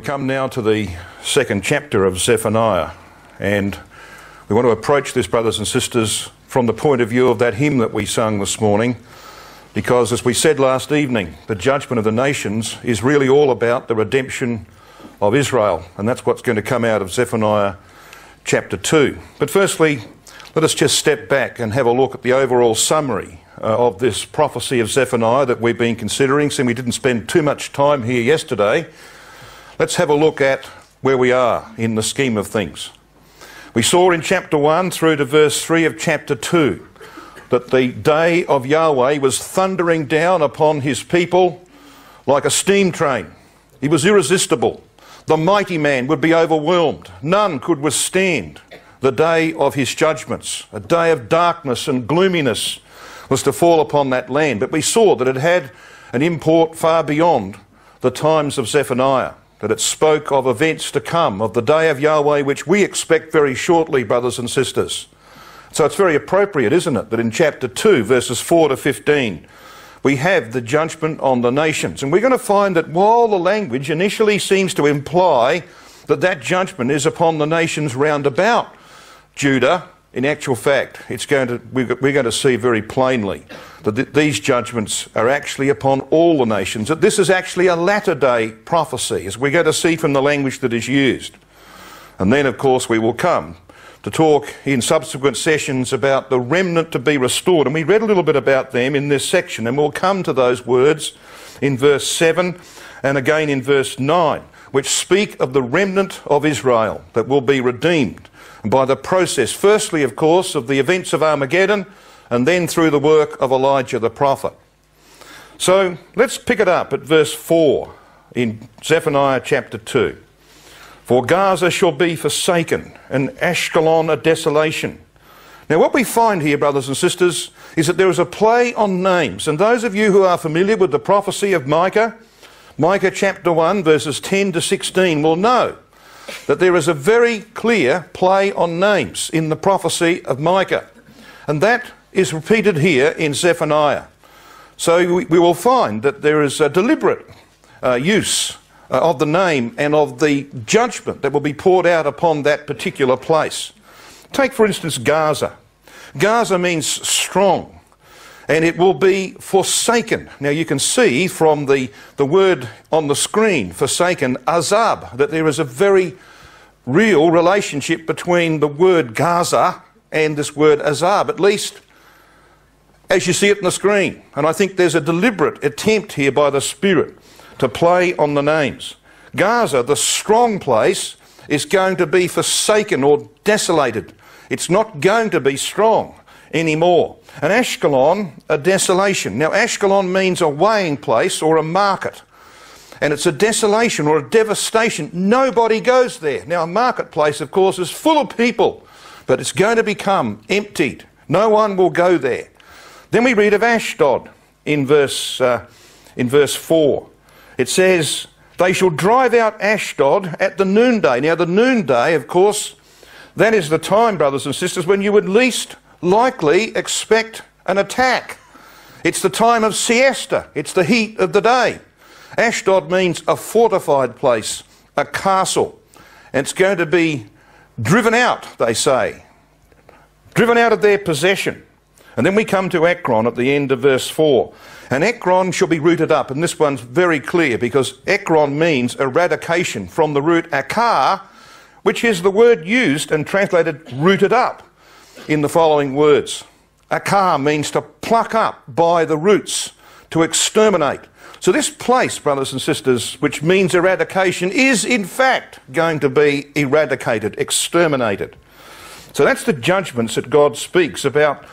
come now to the second chapter of Zephaniah, and we want to approach this, brothers and sisters, from the point of view of that hymn that we sung this morning, because as we said last evening, the judgment of the nations is really all about the redemption of Israel, and that's what's going to come out of Zephaniah chapter 2. But firstly, let us just step back and have a look at the overall summary of this prophecy of Zephaniah that we've been considering, since we didn't spend too much time here yesterday. Let's have a look at where we are in the scheme of things. We saw in chapter 1 through to verse 3 of chapter 2 that the day of Yahweh was thundering down upon his people like a steam train. He was irresistible. The mighty man would be overwhelmed. None could withstand the day of his judgments. A day of darkness and gloominess was to fall upon that land. But we saw that it had an import far beyond the times of Zephaniah, that it spoke of events to come, of the day of Yahweh, which we expect very shortly, brothers and sisters. So it's very appropriate, isn't it, that in chapter 2, verses 4 to 15, we have the judgment on the nations. And we're going to find that while the language initially seems to imply that that judgment is upon the nations round about Judah, in actual fact, we're going to see very plainly that these judgments are actually upon all the nations, that this is actually a latter-day prophecy, as we're going to see from the language that is used. And then, of course, we will come to talk in subsequent sessions about the remnant to be restored. And we read a little bit about them in this section, and we'll come to those words in verse 7 and again in verse 9, which speak of the remnant of Israel that will be redeemed by the process, firstly, of course, of the events of Armageddon, and then through the work of Elijah the prophet. So let's pick it up at verse 4 in Zephaniah chapter 2. For Gaza shall be forsaken, and Ashkelon a desolation. Now what we find here, brothers and sisters, is that there is a play on names. And those of you who are familiar with the prophecy of Micah chapter 1, verses 10 to 16, will know that there is a very clear play on names in the prophecy of Micah. And that is repeated here in Zephaniah. So we will find that there is a deliberate use of the name and of the judgment that will be poured out upon that particular place. Take, for instance, Gaza. Gaza means strong, and it will be forsaken. Now you can see from the word on the screen, forsaken, azab, that there is a very real relationship between the word Gaza and this word azab, at least as you see it on the screen. And I think there's a deliberate attempt here by the Spirit to play on the names. Gaza, the strong place, is going to be forsaken or desolated. It's not going to be strong anymore. And Ashkelon, a desolation. Now Ashkelon means a weighing place or a market. And it's a desolation or a devastation. Nobody goes there. Now a marketplace, of course, is full of people, but it's going to become emptied. No one will go there. Then we read of Ashdod in verse 4. It says, they shall drive out Ashdod at the noonday. Now the noonday, of course, that is the time, brothers and sisters, when you would least likely expect an attack. It's the time of siesta. It's the heat of the day. Ashdod means a fortified place, a castle. And it's going to be driven out, they say. Driven out of their possession. And then we come to Ekron at the end of verse 4. And Ekron shall be rooted up. And this one's very clear, because Ekron means eradication from the root akar, which is the word used and translated rooted up in the following words. Akar means to pluck up by the roots, to exterminate. So this place, brothers and sisters, which means eradication, is in fact going to be eradicated, exterminated. So that's the judgments that God speaks about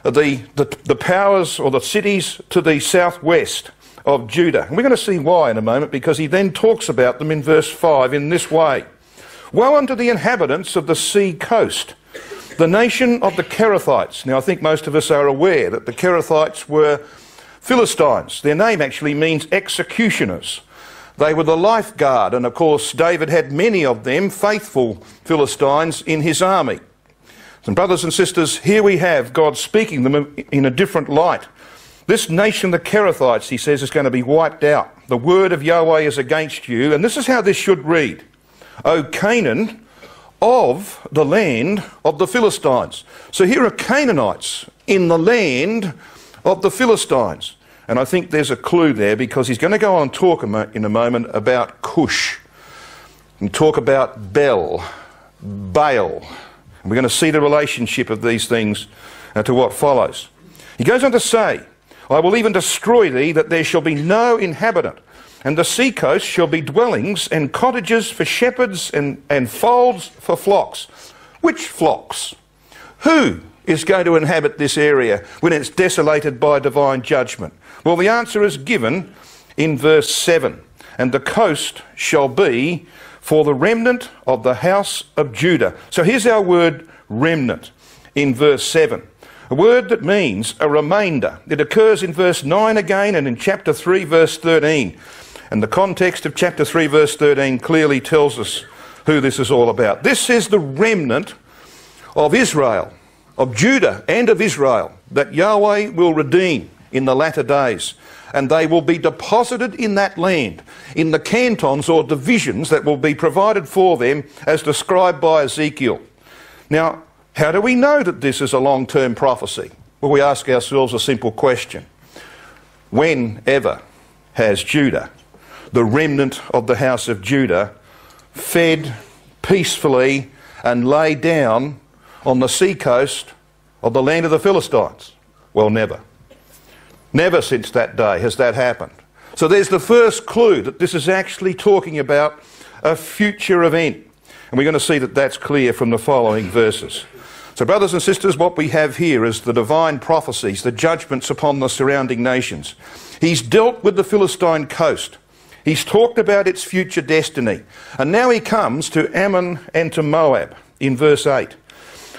the powers or the cities to the southwest of Judah. And we're going to see why in a moment, because he then talks about them in verse 5 in this way. Woe unto the inhabitants of the sea coast, the nation of the Kerethites. Now I think most of us are aware that the Kerethites were Philistines. Their name actually means executioners. They were the lifeguard, and of course David had many of them, faithful Philistines, in his army. And brothers and sisters, here we have God speaking them in a different light This nation, the Kerethites, he says, is going to be wiped out. The word of Yahweh is against you. And this is how this should read. O Canaan, of the land of the Philistines. So here are Canaanites in the land of the Philistines. And I think there's a clue there, because he's going to go on and talk in a moment about Cush and talk about Baal. And we're going to see the relationship of these things to what follows. He goes on to say, I will even destroy thee, that there shall be no inhabitant, and the sea coast shall be dwellings and cottages for shepherds and folds for flocks. Which flocks? Who is going to inhabit this area when it's desolated by divine judgment? Well, the answer is given in verse 7. And the coast shall be for the remnant of the house of Judah. So here's our word remnant in verse 7. A word that means a remainder. It occurs in verse 9 again and in chapter 3 verse 13. And the context of chapter 3 verse 13 clearly tells us who this is all about. This is the remnant of Israel, of Judah and of Israel, that Yahweh will redeem in the latter days. And they will be deposited in that land, in the cantons or divisions that will be provided for them as described by Ezekiel. Now, how do we know that this is a long-term prophecy? Well, we ask ourselves a simple question. Whenever has Judah, the remnant of the house of Judah, fed peacefully and lay down on the sea coast of the land of the Philistines? Well, never. Never since that day has that happened. So there's the first clue that this is actually talking about a future event. And we're going to see that that's clear from the following verses. So brothers and sisters, what we have here is the divine prophecies, the judgments upon the surrounding nations. He's dealt with the Philistine coast. He's talked about its future destiny. And now he comes to Ammon and to Moab in verse 8.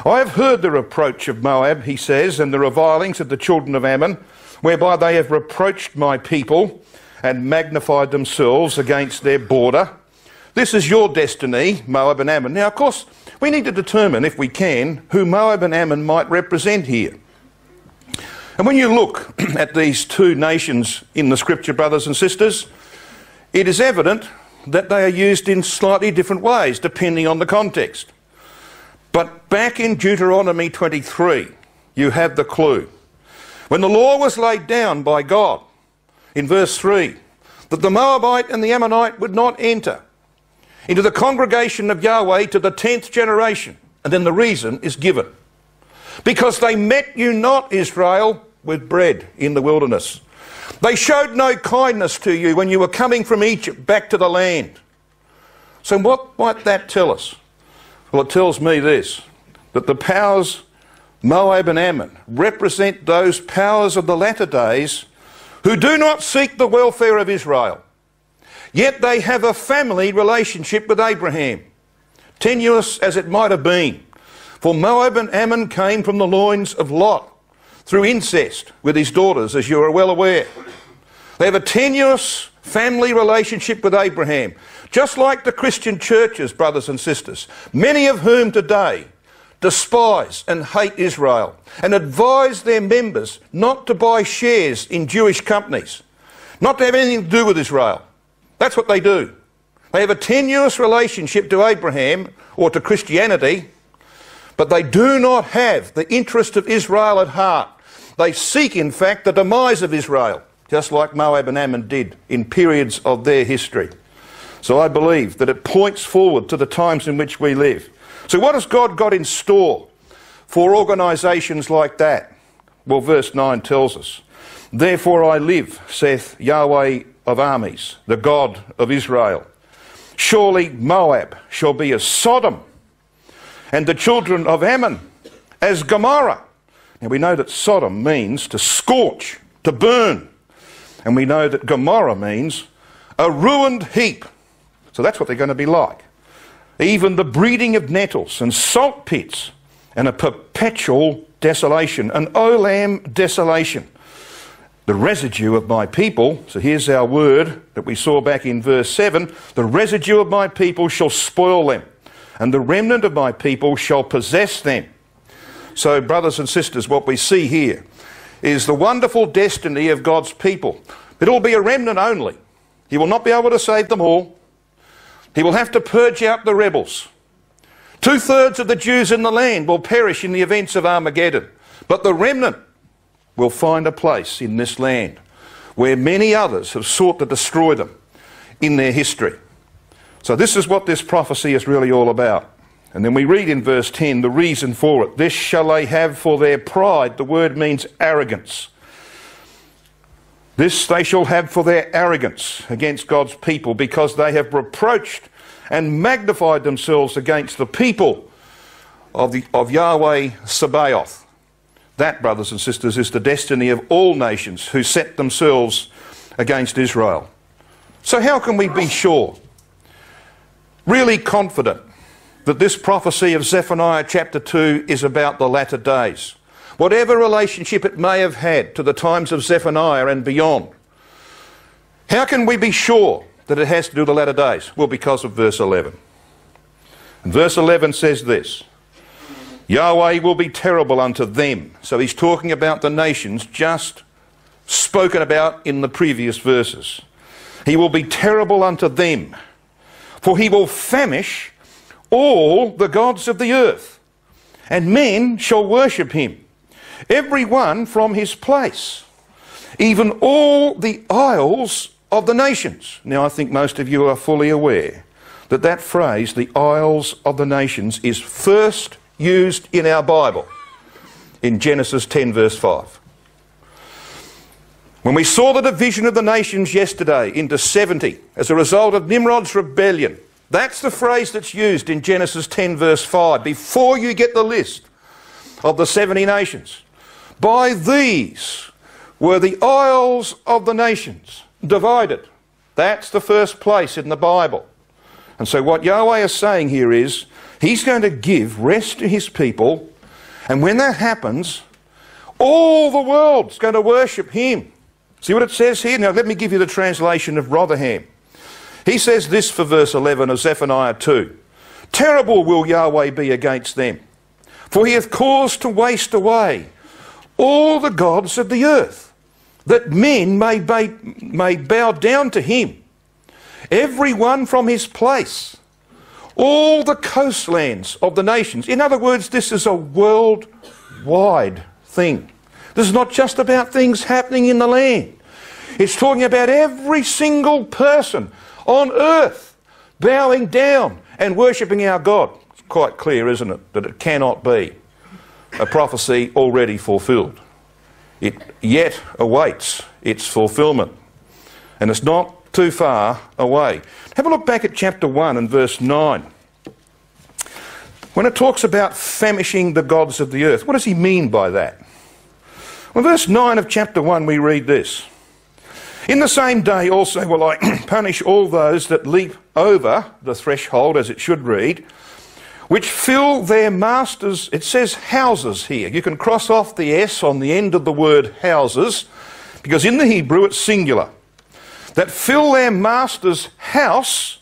I have heard the reproach of Moab, he says, and the revilings of the children of Ammon, whereby they have reproached my people and magnified themselves against their border. This is your destiny, Moab and Ammon. Now, of course, we need to determine, if we can, who Moab and Ammon might represent here. And when you look at these two nations in the scripture, brothers and sisters, it is evident that they are used in slightly different ways, depending on the context. But back in Deuteronomy 23, you have the clue. When the law was laid down by God, in verse 3, that the Moabite and the Ammonite would not enter into the congregation of Yahweh to the 10th generation. And then the reason is given. Because they met you not, Israel, with bread in the wilderness. They showed no kindness to you when you were coming from Egypt back to the land. So what might that tell us? Well, it tells me this, that the powers, Moab and Ammon, represent those powers of the latter days who do not seek the welfare of Israel. Yet they have a family relationship with Abraham, tenuous as it might have been. For Moab and Ammon came from the loins of Lot, through incest with his daughters, as you are well aware. They have a tenuous family relationship with Abraham, just like the Christian churches, brothers and sisters, many of whom today despise and hate Israel and advise their members not to buy shares in Jewish companies, not to have anything to do with Israel. That's what they do. They have a tenuous relationship to Abraham or to Christianity, but they do not have the interest of Israel at heart. They seek, in fact, the demise of Israel, just like Moab and Ammon did in periods of their history. So I believe that it points forward to the times in which we live. So what has God got in store for organisations like that? Well, verse 9 tells us, Therefore I live, saith Yahweh of armies, the God of Israel. Surely Moab shall be as Sodom, and the children of Ammon as Gomorrah. Now we know that Sodom means to scorch, to burn. And we know that Gomorrah means a ruined heap. So that's what they're going to be like. Even the breeding of nettles and salt pits and a perpetual desolation, an olam desolation. The residue of my people, so here's our word that we saw back in verse 7, the residue of my people shall spoil them, and the remnant of my people shall possess them. So, brothers and sisters, what we see here is the wonderful destiny of God's people. It'll be a remnant only. He will not be able to save them all. He will have to purge out the rebels. 2/3 of the Jews in the land will perish in the events of Armageddon. But the remnant will find a place in this land where many others have sought to destroy them in their history. So this is what this prophecy is really all about. And then we read in verse 10 the reason for it. This shall they have for their pride. The word means arrogance. This they shall have for their arrogance against God's people, because they have reproached and magnified themselves against the people of Yahweh Sabaoth. That, brothers and sisters, is the destiny of all nations who set themselves against Israel. So how can we be sure, really confident, that this prophecy of Zephaniah chapter 2 is about the latter days? Whatever relationship it may have had to the times of Zephaniah and beyond, how can we be sure that it has to do with the latter days? Well, because of verse 11. And verse 11 says this: Yahweh will be terrible unto them. So he's talking about the nations just spoken about in the previous verses. He will be terrible unto them, for he will famish all the gods of the earth, and men shall worship him, every one from his place, even all the isles of the nations. Now, I think most of you are fully aware that that phrase, the isles of the nations, is first used in our Bible in Genesis 10 verse 5. When we saw the division of the nations yesterday into 70 as a result of Nimrod's rebellion, that's the phrase that's used in Genesis 10 verse 5 before you get the list of the 70 nations. By these were the isles of the nations divided. That's the first place in the Bible. And so what Yahweh is saying here is he's going to give rest to his people, and when that happens, all the world's going to worship him. See what it says here? Now let me give you the translation of Rotherham. He says this for verse 11 of Zephaniah 2. Terrible will Yahweh be against them, for he hath caused to waste away all the gods of the earth, that men may bow down to him, every one from his place, all the coastlands of the nations. In other words, this is a worldwide thing. This is not just about things happening in the land. It's talking about every single person on earth bowing down and worshipping our God. It's quite clear, isn't it, that it cannot be a prophecy already fulfilled. It yet awaits its fulfillment, and it's not too far away. Have a look back at chapter 1 and verse 9. When it talks about famishing the gods of the earth, what does he mean by that? Well, verse 9 of chapter 1 we read this. In the same day also will I punish all those that leap over the threshold, as it should read, which fill their masters', it says houses here. You can cross off the S on the end of the word houses, because in the Hebrew it's singular. That fill their master's house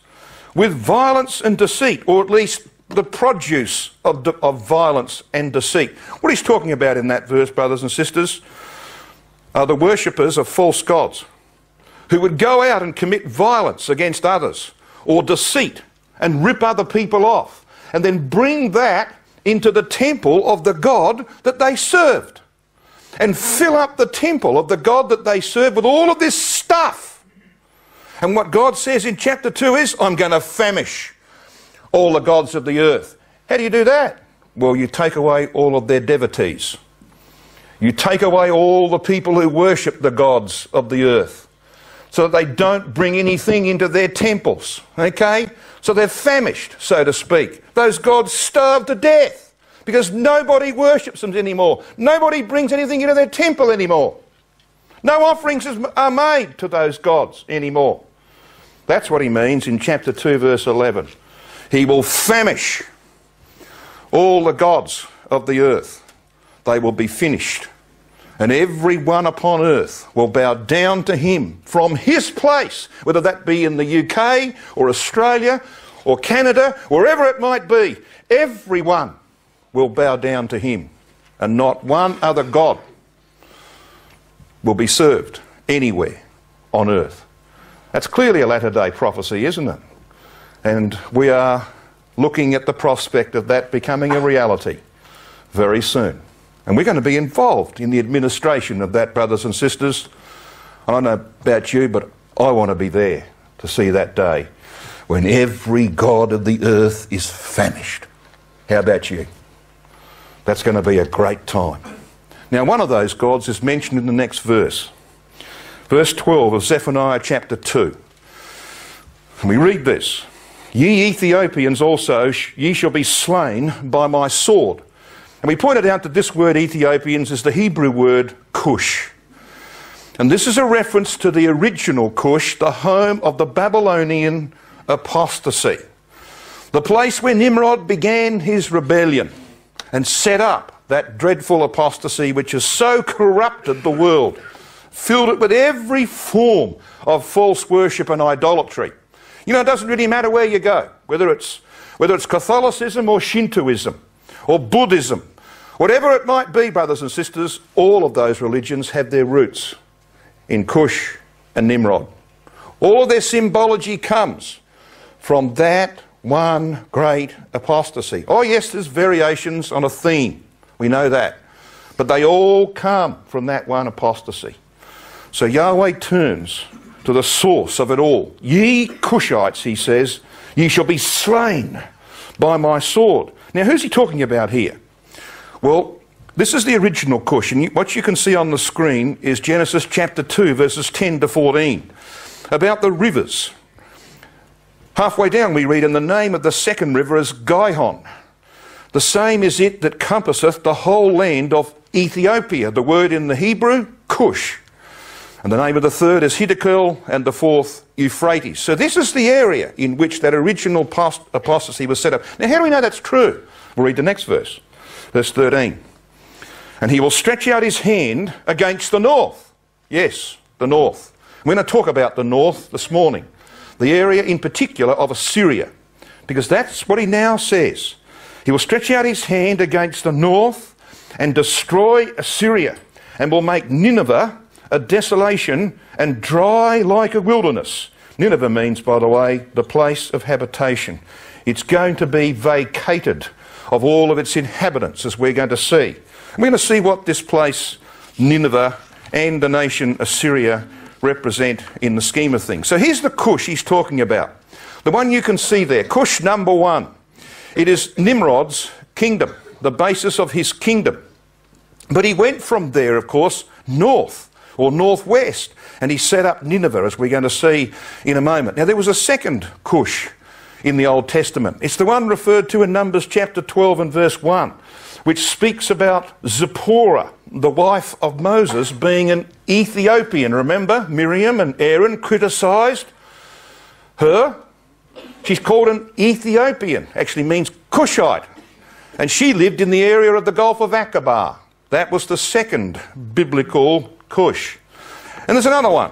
with violence and deceit, or at least the produce of violence and deceit. What he's talking about in that verse, brothers and sisters, are the worshippers of false gods, who would go out and commit violence against others, or deceit, and rip other people off, and then bring that into the temple of the God that they served, and fill up the temple of the God that they served with all of this stuff. And what God says in chapter 2 is, I'm going to famish all the gods of the earth. How do you do that? Well, you take away all of their devotees. You take away all the people who worship the gods of the earth, so that they don't bring anything into their temples, okay? So they're famished, so to speak. Those gods starve to death because nobody worships them anymore. Nobody brings anything into their temple anymore. No offerings are made to those gods anymore. That's what he means in chapter 2 verse 11. He will famish all the gods of the earth. They will be finished. And every one upon earth will bow down to him from his place, whether that be in the UK or Australia or Canada, wherever it might be. Everyone will bow down to him, and not one other god will be served anywhere on earth. That's clearly a latter-day prophecy, isn't it? And we are looking at the prospect of that becoming a reality very soon. And we're going to be involved in the administration of that, brothers and sisters. I don't know about you, but I want to be there to see that day when every god of the earth is famished. How about you? That's going to be a great time. Now, one of those gods is mentioned in the next verse. Verse 12 of Zephaniah chapter 2. And we read this. Ye Ethiopians also, ye shall be slain by my sword. And we pointed out that this word Ethiopians is the Hebrew word Cush. And this is a reference to the original Cush, the home of the Babylonian apostasy. The place where Nimrod began his rebellion and set up that dreadful apostasy which has so corrupted the world, filled it with every form of false worship and idolatry. You know, it doesn't really matter where you go, whether it's Catholicism or Shintoism or Buddhism, whatever it might be, brothers and sisters, all of those religions have their roots in Cush and Nimrod. All of their symbology comes from that one great apostasy. Oh yes, there's variations on a theme, we know that, but they all come from that one apostasy. So Yahweh turns to the source of it all. Ye Cushites, he says, ye shall be slain by my sword. Now who's he talking about here? Well, this is the original Cush, and what you can see on the screen is Genesis chapter 2, verses 10 to 14, about the rivers. Halfway down we read, and the name of the second river is Gihon. The same is it that compasseth the whole land of Ethiopia. The word in the Hebrew, Cush. And the name of the third is Hiddekel, and the fourth, Euphrates. So this is the area in which that original apostasy was set up. Now how do we know that's true? We'll read the next verse, verse 13. And he will stretch out his hand against the north. Yes, the north. We're going to talk about the north this morning. The area in particular of Assyria. Because that's what he now says. He will stretch out his hand against the north and destroy Assyria. And will make Nineveh a desolation and dry like a wilderness. Nineveh means, by the way, the place of habitation. It's going to be vacated of all of its inhabitants, as we're going to see. We're going to see what this place, Nineveh, and the nation Assyria represent in the scheme of things. So here's the Cush he's talking about. The one you can see there, Cush number 1. It is Nimrod's kingdom, the basis of his kingdom. But he went from there, of course, north or northwest, and he set up Nineveh, as we're going to see in a moment. Now there was a second Cush in the Old Testament. It's the one referred to in Numbers chapter 12 and verse 1. Which speaks about Zipporah, the wife of Moses, being an Ethiopian. Remember, Miriam and Aaron criticised her. She's called an Ethiopian, actually means Cushite. And she lived in the area of the Gulf of Aqaba. That was the second biblical Cush. And there's another one,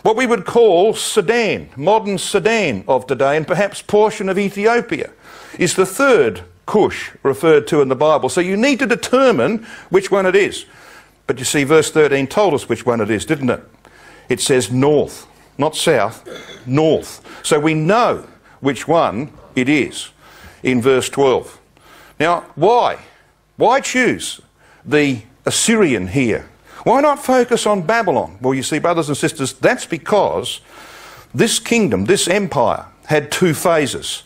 what we would call Sudan, modern Sudan of today, and perhaps portion of Ethiopia, is the third Cush referred to in the Bible. So you need to determine which one it is. But you see, verse 13 told us which one it is, didn't it? It says north, not south, north. So we know which one it is in verse 12. Now, why? Why choose the Assyrian here? Why not focus on Babylon? Well, you see, brothers and sisters, that's because this kingdom, this empire, had two phases.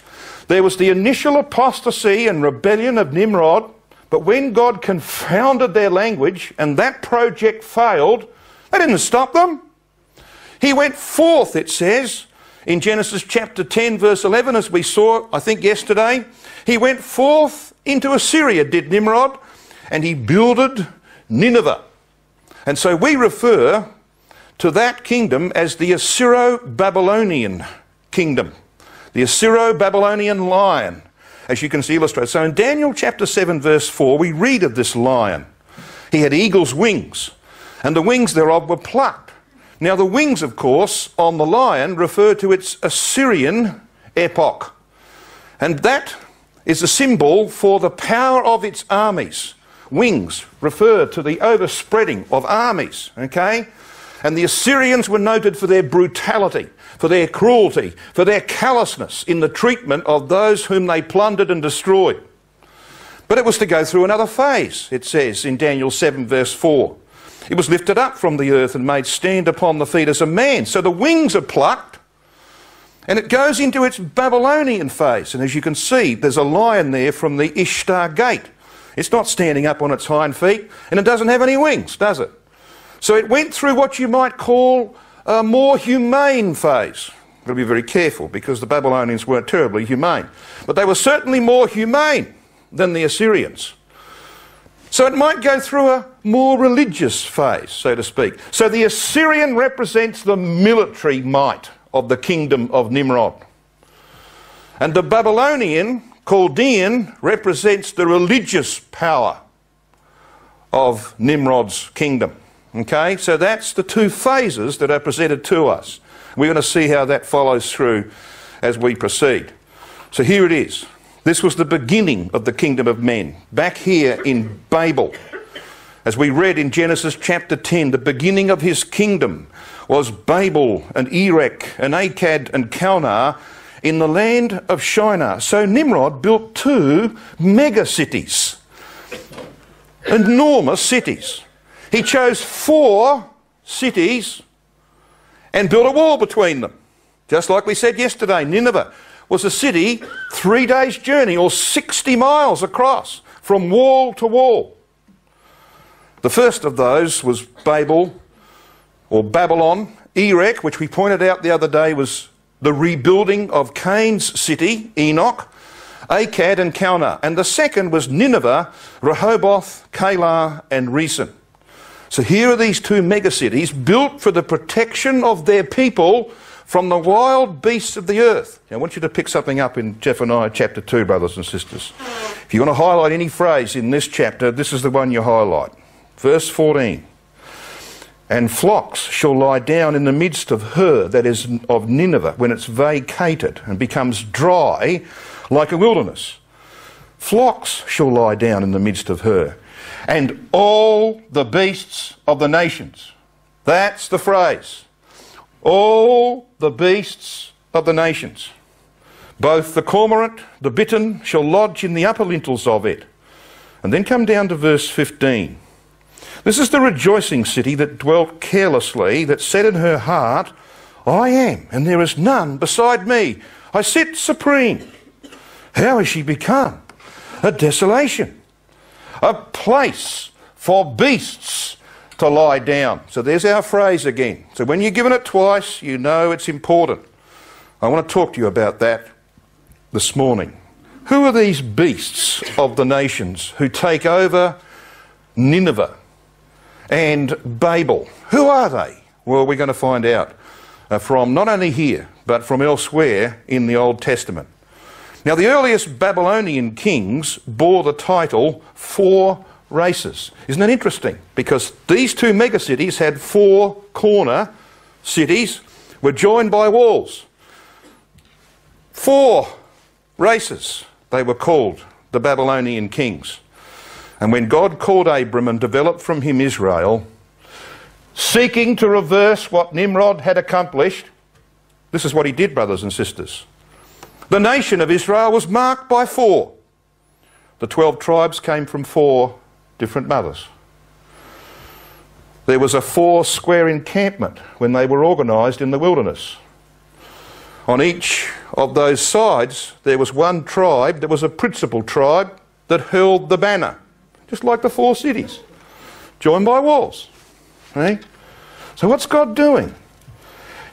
There was the initial apostasy and rebellion of Nimrod, but when God confounded their language and that project failed, that didn't stop them. He went forth, it says, in Genesis chapter 10 verse 11, as we saw, I think yesterday. He went forth into Assyria, did Nimrod, and he builded Nineveh. And so we refer to that kingdom as the Assyro-Babylonian kingdom. The Assyro-Babylonian lion, as you can see illustrated. So in Daniel chapter 7 verse 4, we read of this lion. He had eagle's wings, and the wings thereof were plucked. Now the wings, of course, on the lion refer to its Assyrian epoch. And that is a symbol for the power of its armies. wings refer to the overspreading of armies, okay? And the Assyrians were noted for their brutality, for their cruelty, for their callousness in the treatment of those whom they plundered and destroyed. But it was to go through another phase, it says in Daniel 7 verse 4. It was lifted up from the earth and made stand upon the feet as a man. So the wings are plucked, and it goes into its Babylonian phase. And as you can see, there's a lion there from the Ishtar gate. It's not standing up on its hind feet, and it doesn't have any wings, does it? So it went through what you might call a more humane phase. You've got to be very careful, because the Babylonians weren't terribly humane. But they were certainly more humane than the Assyrians. So it might go through a more religious phase, so to speak. So the Assyrian represents the military might of the kingdom of Nimrod. And the Babylonian, Chaldean, represents the religious power of Nimrod's kingdom. Okay, so that's the two phases that are presented to us. We're going to see how that follows through as we proceed. So here it is. This was the beginning of the kingdom of men, back here in Babel. As we read in Genesis chapter 10, the beginning of his kingdom was Babel and Erech and Akkad and Calneh in the land of Shinar. So Nimrod built two mega cities, enormous cities. He chose 4 cities and built a wall between them. Just like we said yesterday, Nineveh was a city 3 days' journey, or 60 miles across, from wall to wall. The first of those was Babel, or Babylon. Erech, which we pointed out the other day, was the rebuilding of Cain's city, Enoch, Akkad and Calneh. And the second was Nineveh, Rehoboth, Calah and Resen. So here are these 2 megacities built for the protection of their people from the wild beasts of the earth. Now, I want you to pick something up in Zephaniah chapter 2, brothers and sisters. If you want to highlight any phrase in this chapter, this is the one you highlight. Verse 14. And flocks shall lie down in the midst of her, that is of Nineveh, when it's vacated and becomes dry like a wilderness. Flocks shall lie down in the midst of her, and all the beasts of the nations. That's the phrase. All the beasts of the nations. Both the cormorant, the bittern, shall lodge in the upper lintels of it. And then come down to verse 15. This is the rejoicing city that dwelt carelessly, that said in her heart, I am, and there is none beside me. I sit supreme. How has she become? A desolation, a place for beasts to lie down. So there's our phrase again. So when you're given it twice, you know it's important. I want to talk to you about that this morning. Who are these beasts of the nations who take over Nineveh and Babel? Who are they? Well, we're going to find out from not only here, but from elsewhere in the Old Testament. Now, the earliest Babylonian kings bore the title 4 races. Isn't that interesting? Because these 2 megacities had 4 corner cities, were joined by walls. 4 races, they were called, the Babylonian kings. And when God called Abram and developed from him Israel, seeking to reverse what Nimrod had accomplished, this is what he did, brothers and sisters. The nation of Israel was marked by 4. The 12 tribes came from 4 different mothers. There was a 4-square encampment when they were organised in the wilderness. On each of those sides there was one tribe, there was a principal tribe that hurled the banner, just like the 4 cities, joined by walls. Right? So what's God doing?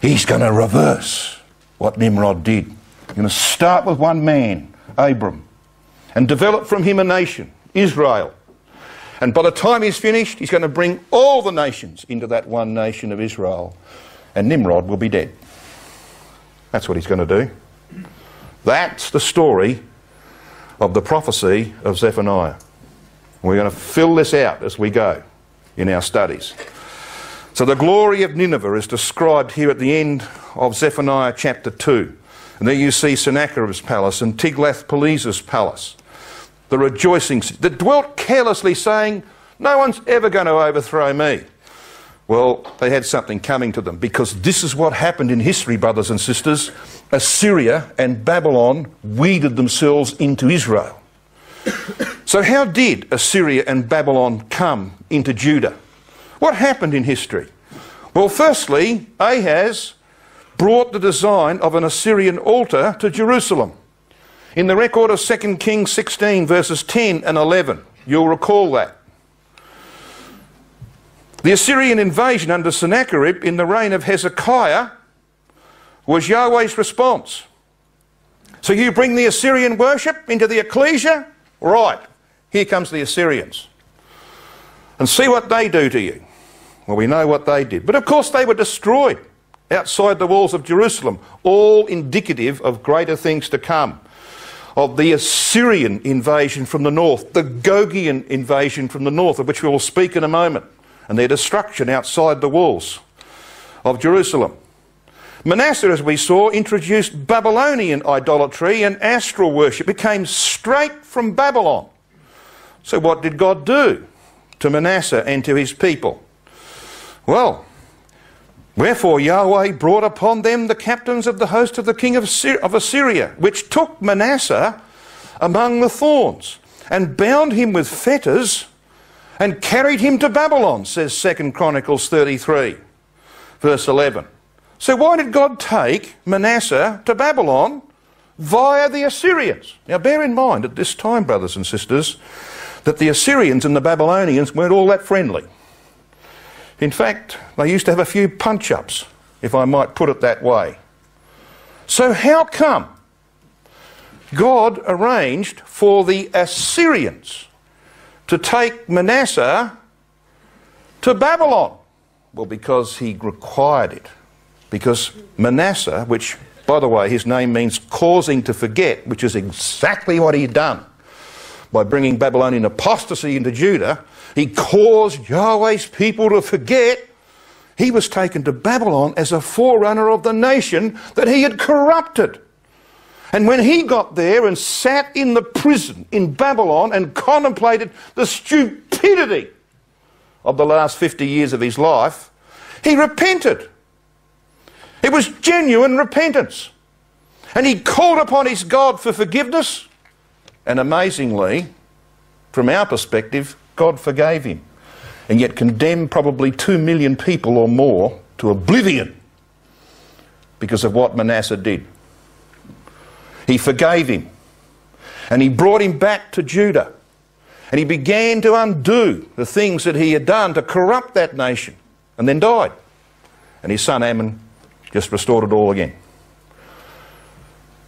He's going to reverse what Nimrod did. He's going to start with one man, Abram, and develop from him a nation, Israel. And by the time he's finished, he's going to bring all the nations into that one nation of Israel. And Nimrod will be dead. That's what he's going to do. That's the story of the prophecy of Zephaniah. We're going to fill this out as we go in our studies. So the glory of Nineveh is described here at the end of Zephaniah chapter 2. And there you see Sennacherib's palace and Tiglath-Pileser's palace. the rejoicing city, that dwelt carelessly, saying, no one's ever going to overthrow me. Well, they had something coming to them, because this is what happened in history, brothers and sisters. Assyria and Babylon weeded themselves into Israel. So how did Assyria and Babylon come into Judah? What happened in history? Well, firstly, Ahaz brought the design of an Assyrian altar to Jerusalem. In the record of 2 Kings 16, verses 10 and 11, you'll recall that. The Assyrian invasion under Sennacherib in the reign of Hezekiah was Yahweh's response. So you bring the Assyrian worship into the ecclesia? Right, here comes the Assyrians. And see what they do to you. Well, we know what they did. But of course they were destroyed outside the walls of Jerusalem, all indicative of greater things to come. Of the Assyrian invasion from the north, the Gogian invasion from the north, of which we will speak in a moment, and their destruction outside the walls of Jerusalem. Manasseh, as we saw, introduced Babylonian idolatry and astral worship. It came straight from Babylon. So what did God do to Manasseh and to his people? Well, wherefore Yahweh brought upon them the captains of the host of the king of Assyria, which took Manasseh among the thorns, and bound him with fetters, and carried him to Babylon, says 2 Chronicles 33, verse 11. So why did God take Manasseh to Babylon via the Assyrians? Now bear in mind at this time, brothers and sisters, that the Assyrians and the Babylonians weren't all that friendly. In fact, they used to have a few punch-ups, if I might put it that way. So how come God arranged for the Assyrians to take Manasseh to Babylon? Well, because he required it. Because Manasseh, which, by the way, his name means causing to forget, which is exactly what he'd done by bringing Babylonian apostasy into Judah, he caused Yahweh's people to forget. He was taken to Babylon as a forerunner of the nation that he had corrupted. And when he got there and sat in the prison in Babylon and contemplated the stupidity of the last 50 years of his life, he repented. It was genuine repentance. And he called upon his God for forgiveness. And amazingly, from our perspective, God forgave him. And yet condemned probably 2 million people or more to oblivion because of what Manasseh did. He forgave him. And he brought him back to Judah. And he began to undo the things that he had done to corrupt that nation. And then died. And his son Ammon just restored it all again.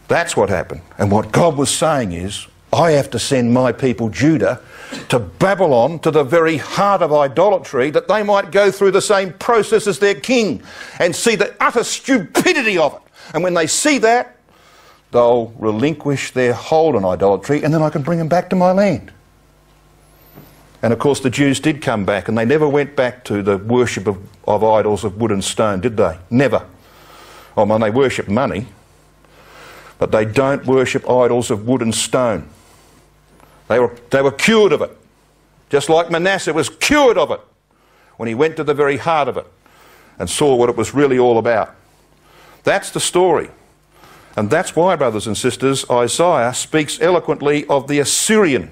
That's what happened. And what God was saying is, I have to send my people Judah to Babylon, to the very heart of idolatry, that they might go through the same process as their king and see the utter stupidity of it. And when they see that, they'll relinquish their hold on idolatry, and then I can bring them back to my land. And of course the Jews did come back, and they never went back to the worship of idols of wood and stone, did they? Never. Oh, well, they worship money, but they don't worship idols of wood and stone. They were cured of it, just like Manasseh was cured of it when he went to the very heart of it and saw what it was really all about. That's the story. And that's why, brothers and sisters, Isaiah speaks eloquently of the Assyrian.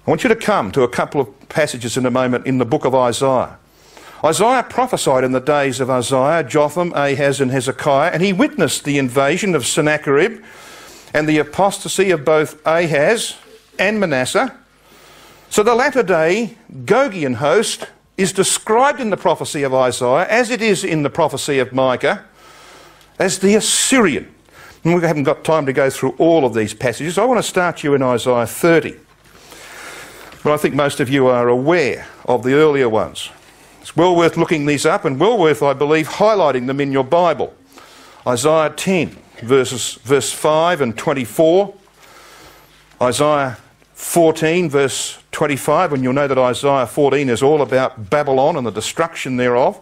I want you to come to a couple of passages in a moment in the book of Isaiah. Isaiah prophesied in the days of Uzziah, Jotham, Ahaz and Hezekiah, and he witnessed the invasion of Sennacherib and the apostasy of both Ahaz and Manasseh. So the latter-day Gogian host is described in the prophecy of Isaiah, as it is in the prophecy of Micah, as the Assyrian. And we haven't got time to go through all of these passages. I want to start you in Isaiah 30. But I think most of you are aware of the earlier ones. It's well worth looking these up, and well worth, I believe, highlighting them in your Bible. Isaiah 10, verse 5 and 24. Isaiah 14, verse 25, and you'll know that Isaiah 14 is all about Babylon and the destruction thereof.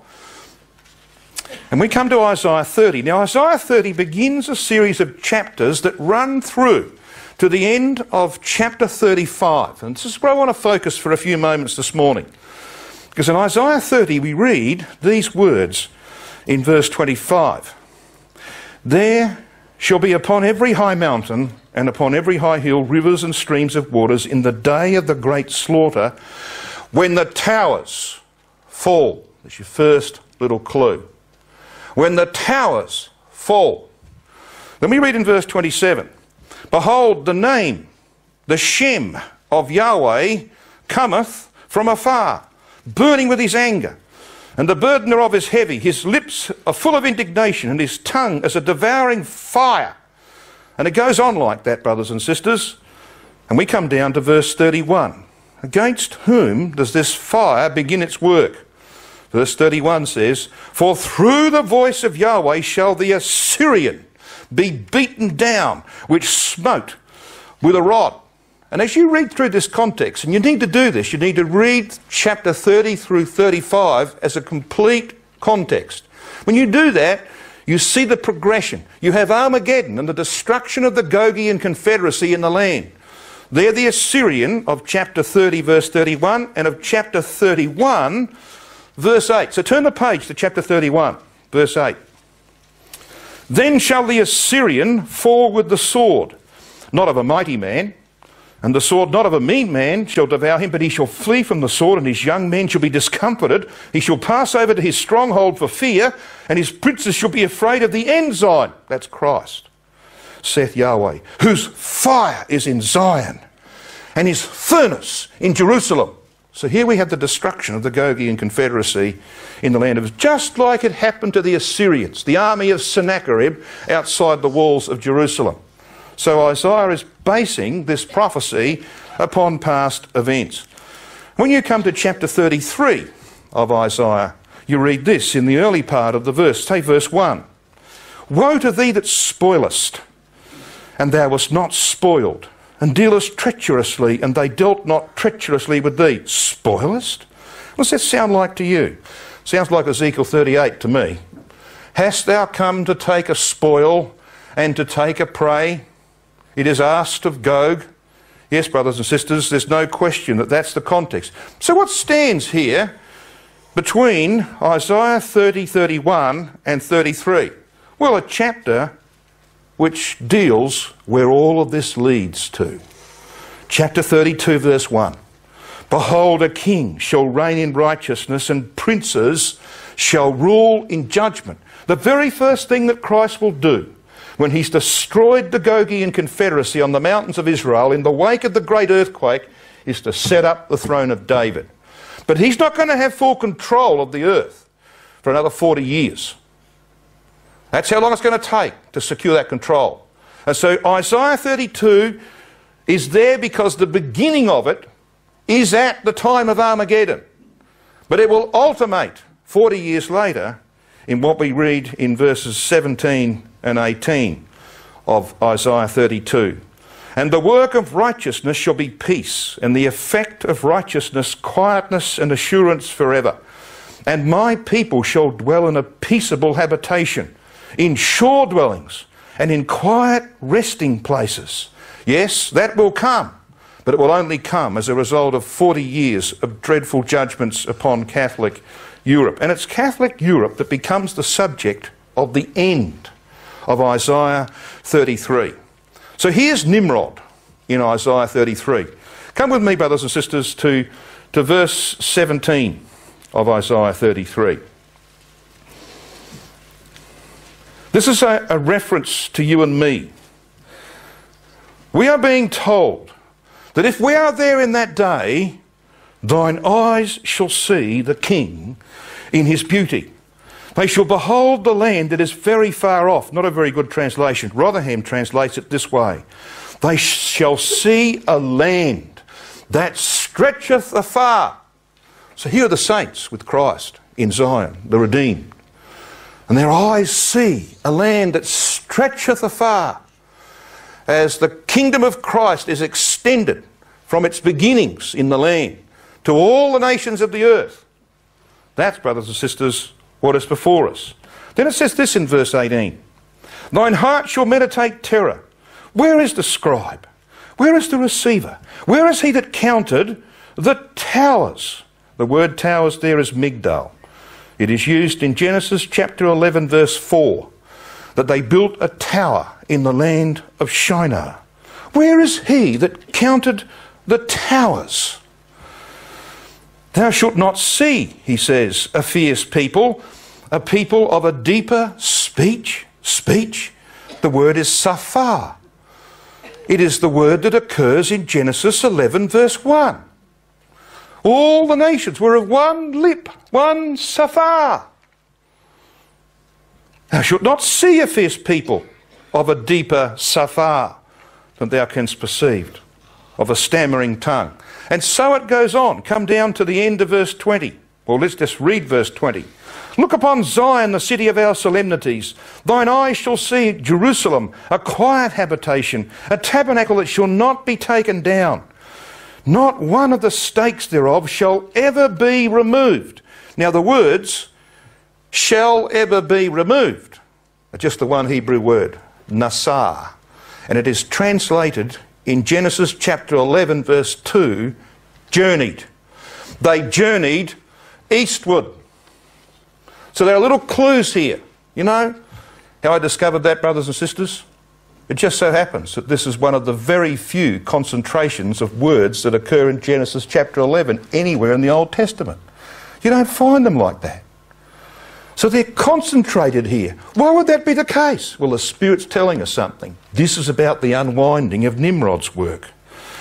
And we come to Isaiah 30. Now, Isaiah 30 begins a series of chapters that run through to the end of chapter 35. And this is where I want to focus for a few moments this morning. Because in Isaiah 30 we read these words in verse 25. There shall be upon every high mountain and upon every high hill rivers and streams of waters in the day of the great slaughter, when the towers fall. That's your first little clue. When the towers fall. Then we read in verse 27. Behold, the name, the Shem of Yahweh cometh from afar, burning with his anger. And the burden thereof is heavy. His lips are full of indignation, and his tongue as a devouring fire. And it goes on like that, brothers and sisters. And we come down to verse 31. Against whom does this fire begin its work? Verse 31 says, For through the voice of Yahweh shall the Assyrian be beaten down, which smote with a rod. And as you read through this context, and you need to do this, you need to read chapter 30 through 35 as a complete context. When you do that, you see the progression. You have Armageddon and the destruction of the Gogian confederacy in the land. They're the Assyrian of chapter 30 verse 31 and of chapter 31 verse 8. So turn the page to chapter 31 verse 8. Then shall the Assyrian fall with the sword, not of a mighty man, and the sword not of a mean man shall devour him, but he shall flee from the sword, and his young men shall be discomfited. He shall pass over to his stronghold for fear, and his princes shall be afraid of the ensign. That's Christ, saith Yahweh, whose fire is in Zion, and his furnace in Jerusalem. So here we have the destruction of the Gogian confederacy in the land of, just like it happened to the Assyrians, the army of Sennacherib outside the walls of Jerusalem. So Isaiah is basing this prophecy upon past events. When you come to chapter 33 of Isaiah, you read this in the early part of the verse. Take verse 1. Woe to thee that spoilest, and thou wast not spoiled, and dealest treacherously, and they dealt not treacherously with thee. Spoilest? What's that sound like to you? Sounds like Ezekiel 38 to me. Hast thou come to take a spoil and to take a prey? It is asked of Gog. Yes, brothers and sisters, there's no question that that's the context. So what stands here between Isaiah 30, 31 and 33? Well, a chapter which deals where all of this leads to. Chapter 32 verse 1. Behold, a king shall reign in righteousness, and princes shall rule in judgment. The very first thing that Christ will do when he's destroyed the Gogian confederacy on the mountains of Israel in the wake of the great earthquake is to set up the throne of David. But he's not going to have full control of the earth for another 40 years. That's how long it's going to take to secure that control. And so Isaiah 32 is there because the beginning of it is at the time of Armageddon. But it will ultimate 40 years later in what we read in verses 17 and 18 of Isaiah 32. And the work of righteousness shall be peace, and the effect of righteousness quietness and assurance forever. And my people shall dwell in a peaceable habitation, in sure dwellings, and in quiet resting places. Yes, that will come, but it will only come as a result of 40 years of dreadful judgments upon Catholic Europe. And it's Catholic Europe that becomes the subject of the end of Isaiah 33. So here's Nimrod in Isaiah 33. Come with me, brothers and sisters, to verse 17 of Isaiah 33. This is a reference to you and me. We are being told that if we are there in that day, thine eyes shall see the King in his beauty. They shall behold the land that is very far off. Not a very good translation. Rotherham translates it this way. They shall see a land that stretcheth afar. So here are the saints with Christ in Zion, the redeemed. And their eyes see a land that stretcheth afar, as the kingdom of Christ is extended from its beginnings in the land to all the nations of the earth. That's, brothers and sisters, what is before us. Then it says this in verse 18. Thine heart shall meditate terror. Where is the scribe? Where is the receiver? Where is he that counted the towers? The word towers there is migdal. It is used in Genesis chapter 11 verse 4, that they built a tower in the land of Shinar. Where is he that counted the towers? Thou shalt not see, he says, a fierce people, a people of a deeper speech. Speech, the word is safar. It is the word that occurs in Genesis 11 verse 1. All the nations were of one lip, one safar. Thou shalt not see a fierce people of a deeper safar than thou canst perceive, of a stammering tongue. And so it goes on. Come down to the end of verse 20. Well, let's just read verse 20. Look upon Zion, the city of our solemnities. Thine eyes shall see Jerusalem, a quiet habitation, a tabernacle that shall not be taken down. Not one of the stakes thereof shall ever be removed. Now the words, shall ever be removed, are just the one Hebrew word, nasar. And it is translated in Genesis chapter 11 verse 2, journeyed. They journeyed eastward. So there are little clues here. You know how I discovered that, brothers and sisters? It just so happens that this is one of the very few concentrations of words that occur in Genesis chapter 11 anywhere in the Old Testament. You don't find them like that. So they're concentrated here. Why would that be the case? Well, the Spirit's telling us something. This is about the unwinding of Nimrod's work.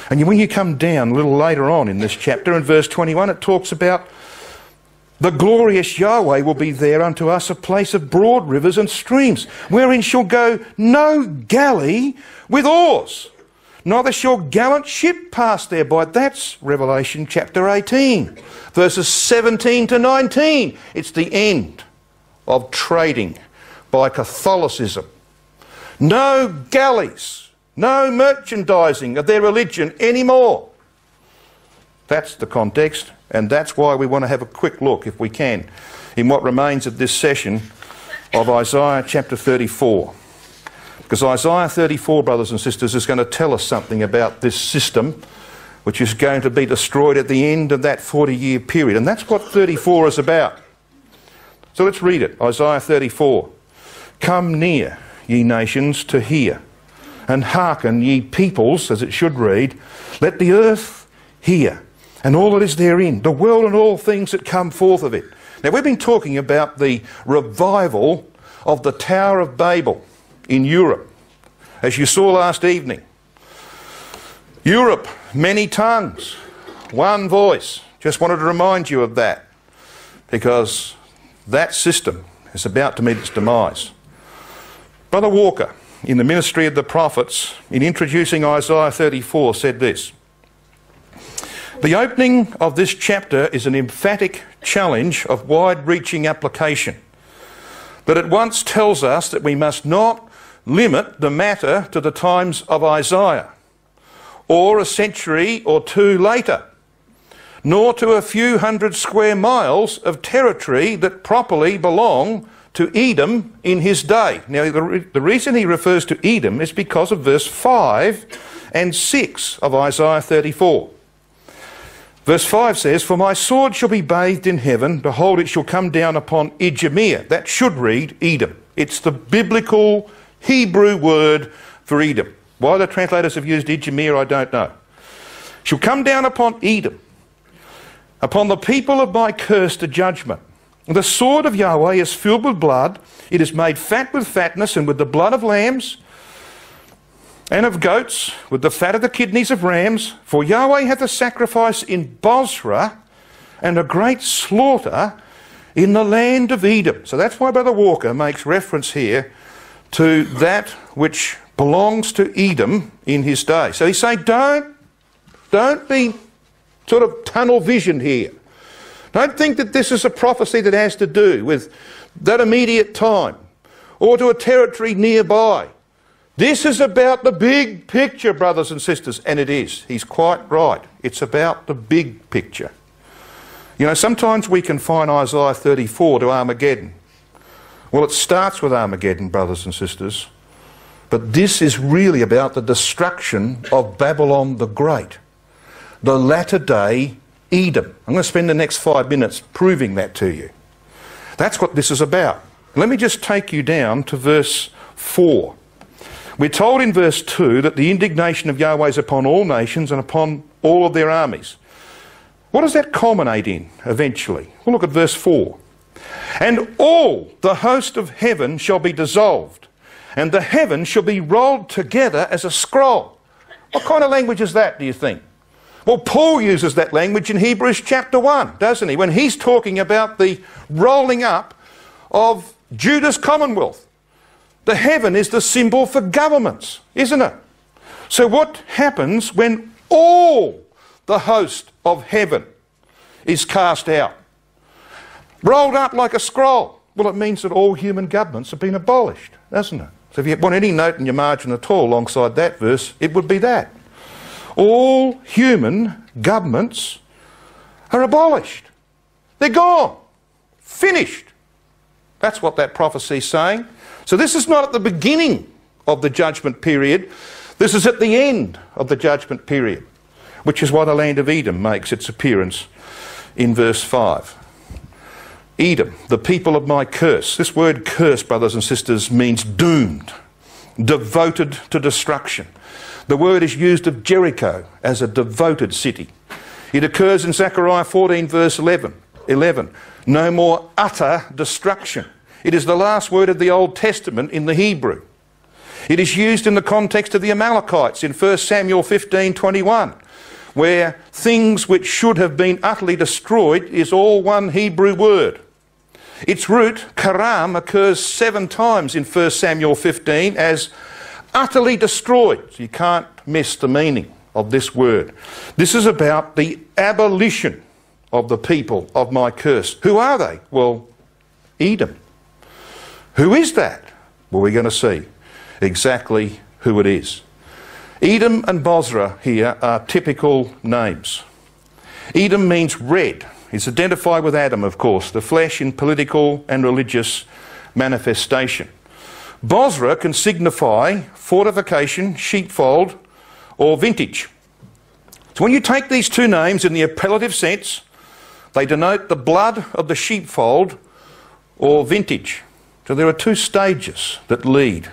And when you come down a little later on in this chapter, in verse 21, it talks about the glorious Yahweh will be there unto us a place of broad rivers and streams, wherein shall go no galley with oars, neither shall gallant ship pass thereby. That's Revelation chapter 18, verses 17 to 19. It's the end of trading by Catholicism. No galleys, no merchandising of their religion anymore. That's the context, and that's why we want to have a quick look, if we can, in what remains of this session of Isaiah chapter 34. Because Isaiah 34, brothers and sisters, is going to tell us something about this system which is going to be destroyed at the end of that 40-year period. And that's what 34 is about. So let's read it. Isaiah 34. Come near, ye nations, to hear, and hearken, ye peoples, as it should read. Let the earth hear, and all that is therein, the world and all things that come forth of it. Now, we've been talking about the revival of the Tower of Babel in Europe, as you saw last evening. Europe, many tongues, one voice. Just wanted to remind you of that, because that system is about to meet its demise. Brother Walker, in the Ministry of the Prophets, in introducing Isaiah 34, said this: the opening of this chapter is an emphatic challenge of wide-reaching application, that at once tells us that we must not limit the matter to the times of Isaiah, or a century or two later, nor to a few hundred square miles of territory that properly belong to Edom in his day. Now, the reason he refers to Edom is because of verse 5 and 6 of Isaiah 34. Verse 5 says, for my sword shall be bathed in heaven, behold, it shall come down upon Idumea. That should read Edom. It's the biblical Hebrew word for Edom. Why the translators have used Idumea, I don't know. Shall come down upon Edom, upon the people of my curse to judgment. The sword of Yahweh is filled with blood. It is made fat with fatness, and with the blood of lambs and of goats, with the fat of the kidneys of rams. For Yahweh hath a sacrifice in Bozrah, and a great slaughter in the land of Edom. So that's why Brother Walker makes reference here to that which belongs to Edom in his day. So he's saying, don't be sort of tunnel vision here. Don't think that this is a prophecy that has to do with that immediate time or to a territory nearby. This is about the big picture, brothers and sisters, and it is. He's quite right. It's about the big picture. You know, sometimes we confine Isaiah 34 to Armageddon. Well, it starts with Armageddon, brothers and sisters, But this is really about the destruction of Babylon the Great, the latter-day Edom. I'm going to spend the next 5 minutes proving that to you. That's what this is about. Let me just take you down to verse 4. We're told in verse 2 that the indignation of Yahweh is upon all nations and upon all of their armies. What does that culminate in eventually? Well, look at verse 4. And all the host of heaven shall be dissolved, and the heavens shall be rolled together as a scroll. What kind of language is that, do you think? Well, Paul uses that language in Hebrews chapter 1, doesn't he? When he's talking about the rolling up of Judah's commonwealth. The heaven is the symbol for governments, isn't it? So what happens when all the host of heaven is cast out? Rolled up like a scroll. Well, it means that all human governments have been abolished, doesn't it? So if you want any note in your margin at all alongside that verse, it would be that. All human governments are abolished. They're gone. Finished. That's what that prophecy is saying. So this is not at the beginning of the judgment period. This is at the end of the judgment period, which is why the land of Edom makes its appearance in verse 5. Edom, the people of my curse. This word curse, brothers and sisters, means doomed, devoted to destruction. The word is used of Jericho as a devoted city. It occurs in Zechariah 14 verse 11. No more utter destruction. It is the last word of the Old Testament in the Hebrew. It is used in the context of the Amalekites in 1 Samuel 15:21, where things which should have been utterly destroyed is all one Hebrew word. Its root, karam, occurs 7 times in 1 Samuel 15 as utterly destroyed. So you can't miss the meaning of this word. This is about the abolition of the people of my curse. Who are they? Well, Edom. Who is that? Well, we're going to see exactly who it is. Edom and Bozrah here are typical names. Edom means red. It's identified with Adam, of course, the flesh in political and religious manifestation. Bozrah can signify fortification, sheepfold, or vintage. So when you take these two names in the appellative sense, they denote the blood of the sheepfold or vintage. So there are 2 stages that lead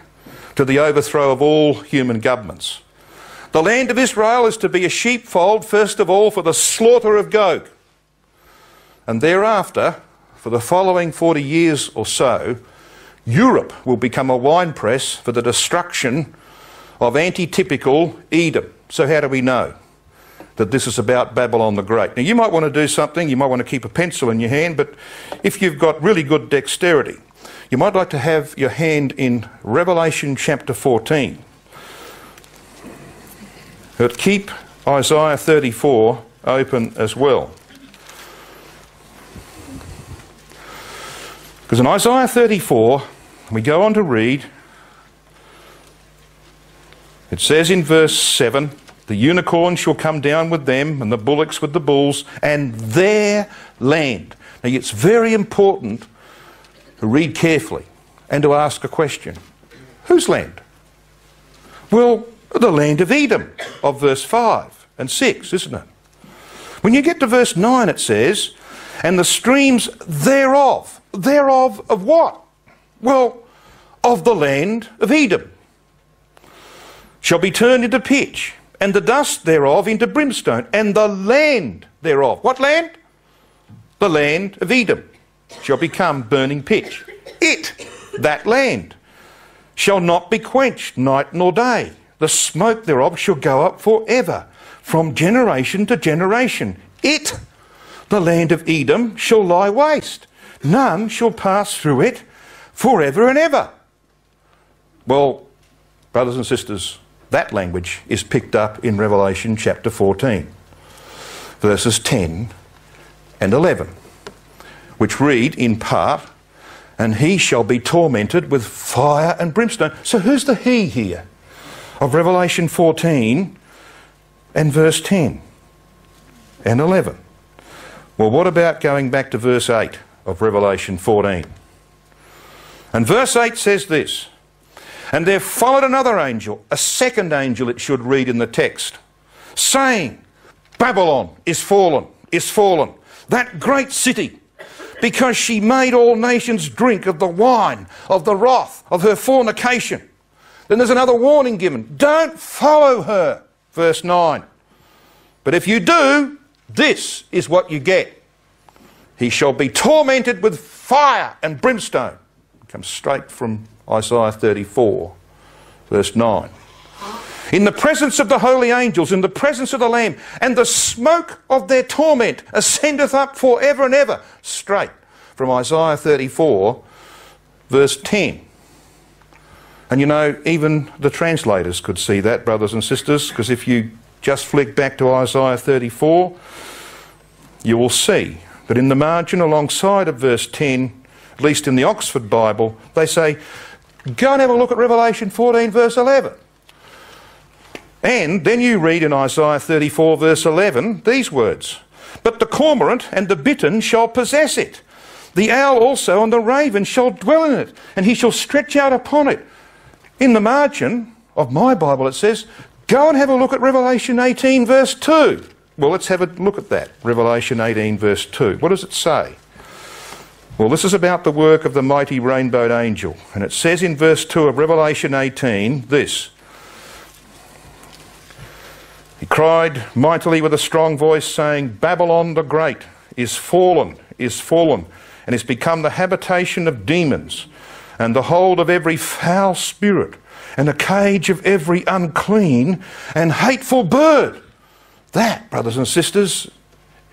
to the overthrow of all human governments. The land of Israel is to be a sheepfold, first of all, for the slaughter of Gog. And thereafter, for the following 40 years or so, Europe will become a winepress for the destruction of anti-typical Edom. So how do we know that this is about Babylon the Great? Now you might want to do something, you might want to keep a pencil in your hand, but if you've got really good dexterity, you might like to have your hand in Revelation chapter 14. But keep Isaiah 34 open as well. Because in Isaiah 34, we go on to read, it says in verse 7, the unicorn shall come down with them, and the bullocks with the bulls, and their land. Now it's very important to read carefully and to ask a question. Whose land? Well, the land of Edom, of verse 5 and 6, isn't it? When you get to verse 9 it says, and the streams thereof. Thereof of what? Well, of the land of Edom shall be turned into pitch, and the dust thereof into brimstone, and the land thereof. What land? The land of Edom shall become burning pitch. It, that land, shall not be quenched night nor day. The smoke thereof shall go up forever, from generation to generation. It, the land of Edom, shall lie waste. None shall pass through it forever and ever. Well, brothers and sisters, that language is picked up in Revelation chapter 14, verses 10 and 11, which read in part, and he shall be tormented with fire and brimstone. So who's the he here of Revelation 14 and verse 10 and 11? Well, what about going back to verse 8 of Revelation 14? And verse 8 says this, And there followed another angel, a second angel it should read in the text, saying, Babylon is fallen, that great city, because she made all nations drink of the wine of the wrath of her fornication. Then there's another warning given. Don't follow her, verse 9. But if you do, this is what you get. He shall be tormented with fire and brimstone. It comes straight from Isaiah 34, verse 9. In the presence of the holy angels, in the presence of the Lamb, and the smoke of their torment ascendeth up for ever and ever. Straight from Isaiah 34, verse 10. And you know, even the translators could see that, brothers and sisters, because if you just flick back to Isaiah 34, you will see that in the margin alongside of verse 10, at least in the Oxford Bible, they say, go and have a look at Revelation 14, verse 11. And then you read in Isaiah 34, verse 11, these words, but the cormorant and the bittern shall possess it. The owl also and the raven shall dwell in it, and he shall stretch out upon it. In the margin of my Bible it says, go and have a look at Revelation 18, verse 2. Well, let's have a look at that. Revelation 18, verse 2. What does it say? Well, this is about the work of the mighty rainbowed angel. And it says in verse 2 of Revelation 18 this. He cried mightily with a strong voice, saying, Babylon the Great is fallen, and is become the habitation of demons, and the hold of every foul spirit, and a cage of every unclean and hateful bird. That, brothers and sisters,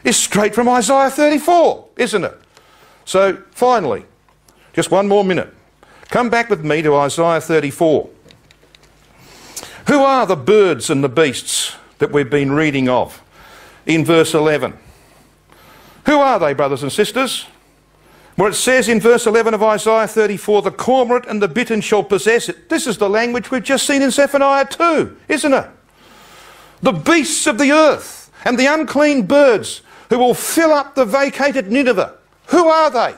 is straight from Isaiah 34, isn't it? So, finally, just one more minute. Come back with me to Isaiah 34. Who are the birds and the beasts that we've been reading of in verse 11? Who are they, brothers and sisters? Well, it says in verse 11 of Isaiah 34, the cormorant and the bittern shall possess it. This is the language we've just seen in Zephaniah 2, isn't it? The beasts of the earth and the unclean birds who will fill up the vacated Nineveh. Who are they?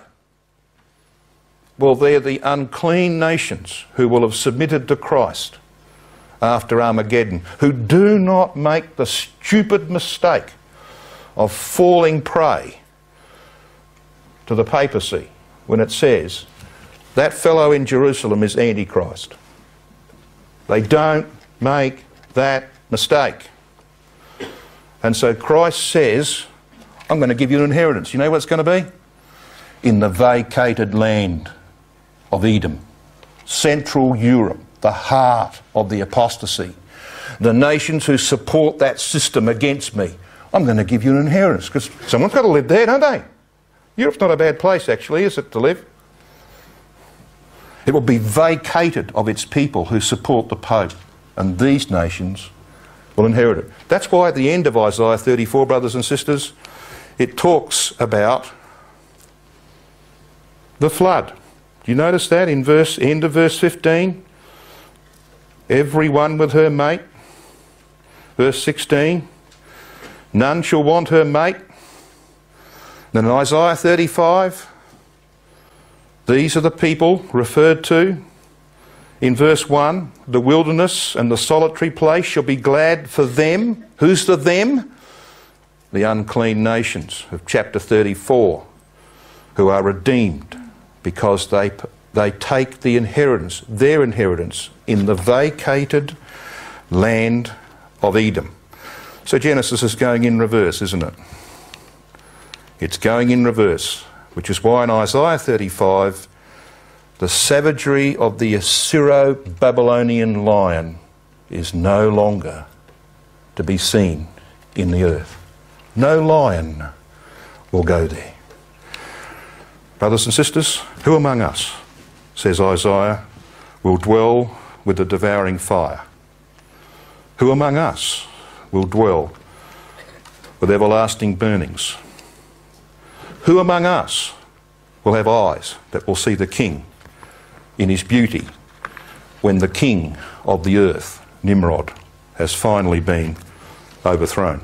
Well, they're the unclean nations who will have submitted to Christ after Armageddon, who do not make the stupid mistake of falling prey to the papacy when it says that fellow in Jerusalem is Antichrist. They don't make that mistake. And so Christ says, I'm going to give you an inheritance. You know what it's going to be? In the vacated land of Edom, Central Europe, the heart of the apostasy, the nations who support that system against me. I'm going to give you an inheritance, because someone's got to live there, don't they? Europe's not a bad place, actually, is it, to live? It will be vacated of its people who support the Pope, and these nations will inherit it. That's why at the end of Isaiah 34, brothers and sisters, it talks about the flood. Do you notice that in end of verse 15? Every one with her mate. Verse 16, none shall want her mate. Then in Isaiah 35, these are the people referred to. In verse 1, the wilderness and the solitary place shall be glad for them. Who's the them? The unclean nations of chapter 34, who are redeemed because they take the inheritance, their inheritance, in the vacated land of Edom. So Genesis is going in reverse, isn't it? It's going in reverse, which is why in Isaiah 35, the savagery of the Assyro-Babylonian lion is no longer to be seen in the earth. No lion will go there. Brothers and sisters, who among us, says Isaiah, will dwell with the devouring fire? Who among us will dwell with everlasting burnings? Who among us will have eyes that will see the King in his beauty when the king of the earth, Nimrod, has finally been overthrown?